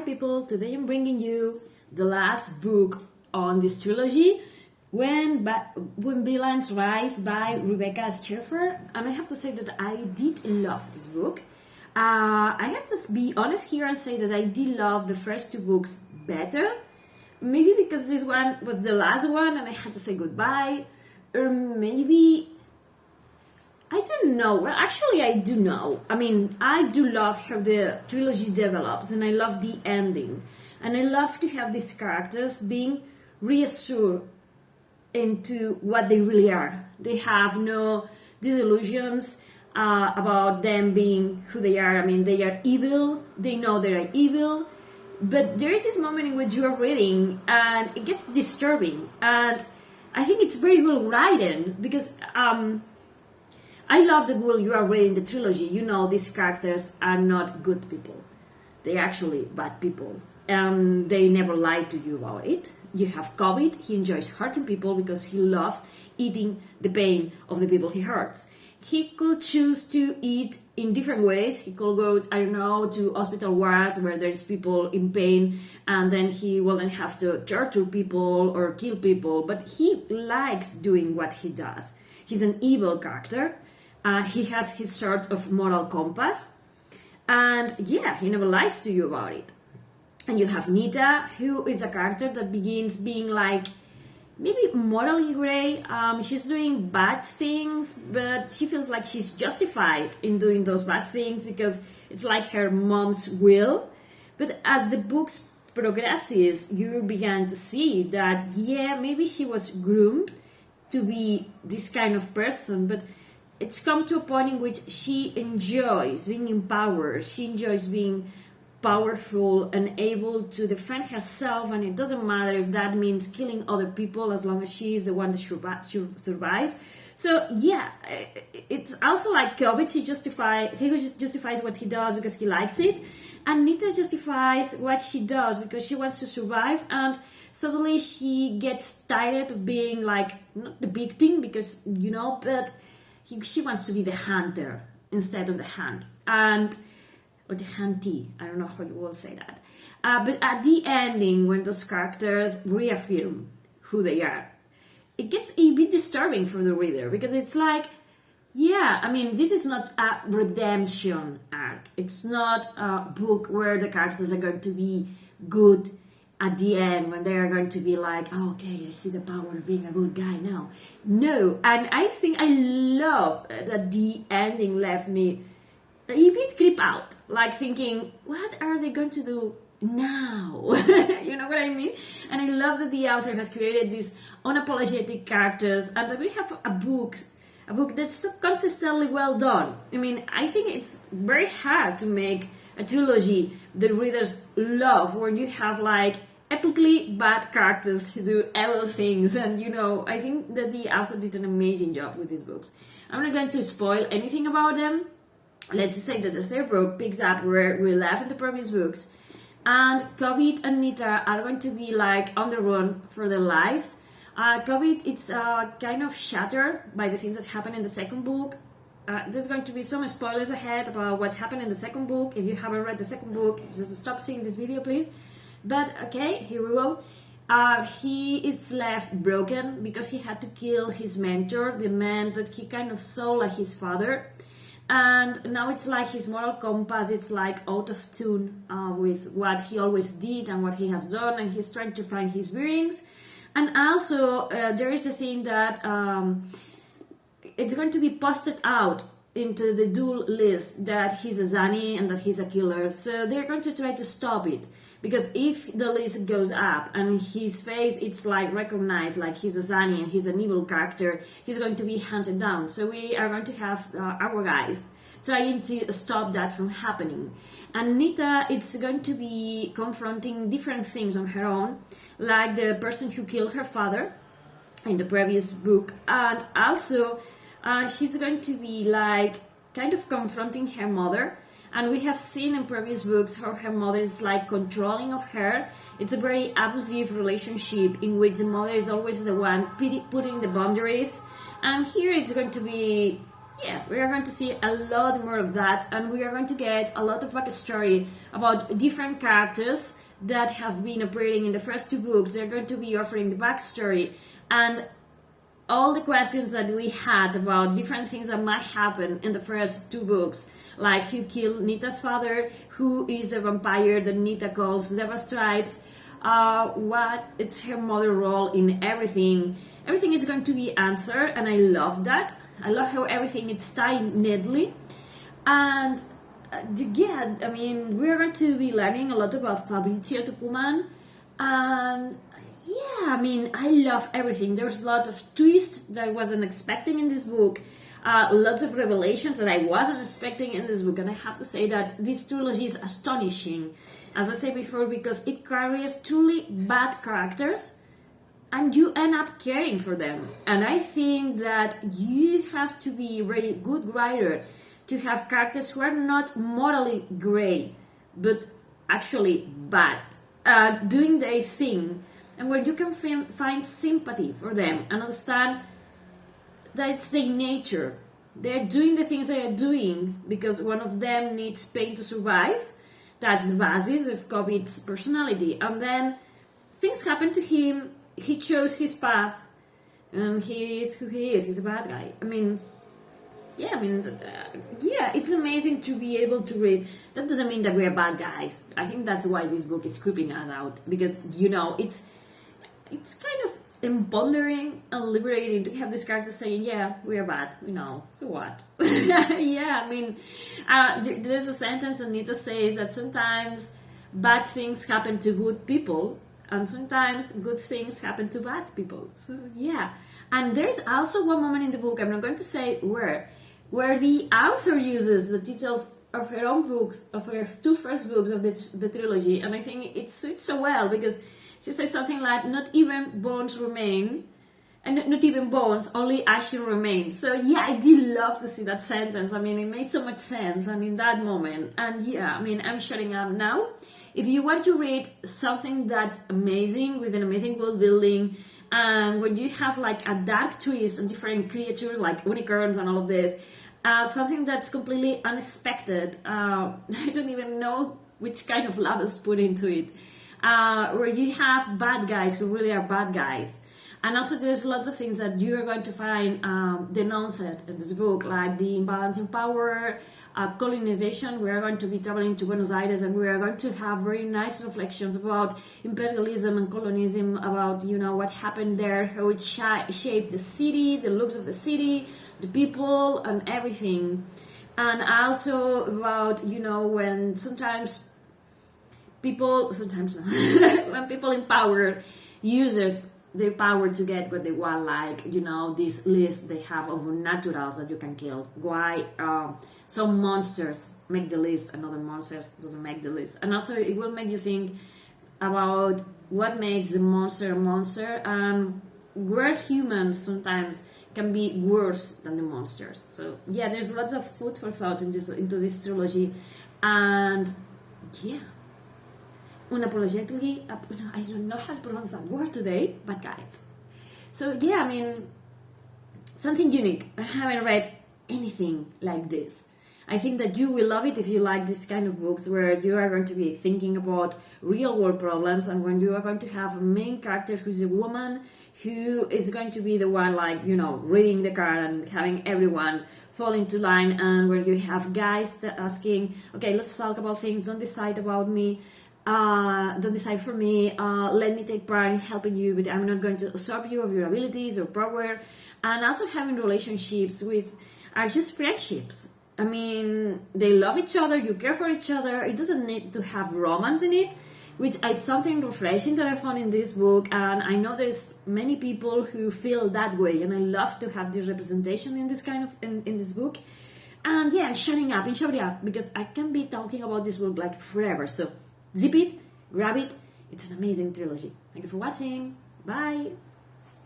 people, today I'm bringing you the last book on this trilogy, When Villains Rise by Rebecca Schaeffer, and I have to say that I did love this book. I have to be honest here and say that I did love the first two books better, maybe because this one was the last one and I had to say goodbye, or maybe I don't know. Well, actually, I do know. I mean, I do love how the trilogy develops, and I love the ending. And I love to have these characters being reassured into what they really are. They have no disillusions about them being who they are. I mean, they are evil. They know they are evil. But there is this moment in which you are reading, and it gets disturbing. And I think it's very well written, because I love that while you are reading the trilogy, you know these characters are not good people. They're actually bad people. And they never lie to you about it. You have Kovit. He enjoys hurting people because he loves eating the pain of the people he hurts. He could choose to eat in different ways. He could go, I don't know, to hospital wards where there's people in pain, and then he wouldn't have to torture people or kill people. But he likes doing what he does. He's an evil character. He has his sort of moral compass. And yeah, he never lies to you about it. And you have Nita, who is a character that begins being like maybe morally gray. She's doing bad things, but she feels like she's justified in doing those bad things because it's like her mom's will. But as the books progresses, you begin to see that, yeah, maybe she was groomed to be this kind of person, but it's come to a point in which she enjoys being empowered. She enjoys being powerful and able to defend herself, and it doesn't matter if that means killing other people as long as she is the one that survives. So yeah, it's also like Kovit. He justifies what he does because he likes it, and Nita justifies what she does because she wants to survive. And suddenly she gets tired of being like not the victim, because but she wants to be the hunter instead of the hunt, or the huntee. I don't know how you will say that. But at the ending, when those characters reaffirm who they are, it gets a bit disturbing for the reader, because it's like, yeah, I mean, this is not a redemption arc. It's not a book where the characters are going to be good at the end, when they are going to be like, oh, okay, I see the power of being a good guy now. No, and I think I love that the ending left me a bit creep out, like thinking, what are they going to do now? You know what I mean? And I love that the author has created these unapologetic characters, and that we have a book that's so consistently well done. I mean, I think it's very hard to make a trilogy that readers love, where you have like epically bad characters who do evil things. And I think that the author did an amazing job with these books. I'm not going to spoil anything about them. Let's just say that the third book picks up where we left in the previous books, and Kovit and Nita are going to be like on the run for their lives. Kovit, it's kind of shattered by the things that happen in the second book. There's going to be some spoilers ahead about what happened in the second book. If you haven't read the second book, just stop seeing this video, please. But okay, here we go. He is left broken because he had to kill his mentor, the man that he kind of saw like his father. And now it's like his moral compass, it's like out of tune with what he always did and what he has done, and he's trying to find his bearings. And also, there is the thing that it's going to be posted out into the duel list that he's a zannie and that he's a killer. So they're going to try to stop it, because if the list goes up and his face it's like recognized like he's a zannie and he's an evil character, he's going to be hunted down. So we are going to have our guys trying to stop that from happening. And Nita, it's going to be confronting different things on her own, like the person who killed her father in the previous book, and also she's going to be like kind of confronting her mother. And we have seen in previous books how her mother is like controlling of her. It's a very abusive relationship in which the mother is always the one putting the boundaries. And here it's going to be yeah, we are going to see a lot more of that, and we are going to get a lot of backstory about different characters that have been operating in the first two books. They're going to be offering the backstory and all the questions that we had about different things that might happen in the first two books, like who killed Nita's father, who is the vampire that Nita calls Zeva Stripes, what it's her mother role in everything. Everything is going to be answered, and I love that. I love how everything is tied neatly. And yeah, I mean, we're going to be learning a lot about Fabricio Tucuman. And yeah, I mean, I love everything. There's a lot of twists that I wasn't expecting in this book. Lots of revelations that I wasn't expecting in this book. And I have to say that this trilogy is astonishing, as I said before, because it carries truly bad characters and you end up caring for them. And I think that you have to be a very good writer to have characters who are not morally gray, but actually bad, doing their thing, and where you can find sympathy for them and understand that it's their nature. They're doing the things they are doing because one of them needs pain to survive. That's the basis of Kovit's personality. And then things happen to him. He chose his path, and he is who he is. He's a bad guy. I mean, yeah, it's amazing to be able to read. That doesn't mean that we're bad guys. I think that's why this book is creeping us out, because it's kind of empowering and liberating to have this character saying, yeah, we're bad, so what? Yeah, I mean, there's a sentence that Nita says that sometimes bad things happen to good people, and sometimes good things happen to bad people. So yeah, and there's also one moment in the book, I'm not going to say where the author uses the titles of her own books, of her two first books of the trilogy, and I think it suits so well, because she says something like, not even bones remain, and not even bones, only ashes remain. So yeah, I did love to see that sentence. I mean, it made so much sense, and in that moment, and yeah, I mean, I'm shutting up now. If you want to read something that's amazing, with an amazing world building, and when you have like a dark twist on different creatures like unicorns and all of this, something that's completely unexpected, I don't even know which kind of labels put into it, where you have bad guys who really are bad guys. And also there's lots of things that you're going to find denounced in this book, like the imbalance in power, colonization. We are going to be traveling to Buenos Aires, and we are going to have very nice reflections about imperialism and colonialism, about what happened there, how it shaped the city, the looks of the city, the people, and everything. And also about when sometimes when people in power uses their power to get what they want, like this list they have of naturals that you can kill. Why some monsters make the list and other monsters doesn't make the list. And also it will make you think about what makes the monster a monster, and where humans sometimes can be worse than the monsters. So yeah, there's lots of food for thought into this trilogy. And yeah, unapologetically, I don't know how to pronounce that word today, but guys. So yeah, I mean, something unique. I haven't read anything like this. I think that you will love it if you like this kind of books, where you are going to be thinking about real world problems, and when you are going to have a main character who's a woman, who is going to be the one, like, reading the card and having everyone fall into line, and where you have guys that asking, okay, let's talk about things, don't decide about me, don't decide for me, let me take part in helping you, but I'm not going to absorb you of your abilities or power. And also having relationships are just friendships. I mean, they love each other, you care for each other. It doesn't need to have romance in it, which is something refreshing that I found in this book. And I know there's many people who feel that way, and I love to have this representation in this in this book. And yeah, I'm shutting up, because I can be talking about this book like forever. So zip it, grab it. It's an amazing trilogy. Thank you for watching. Bye.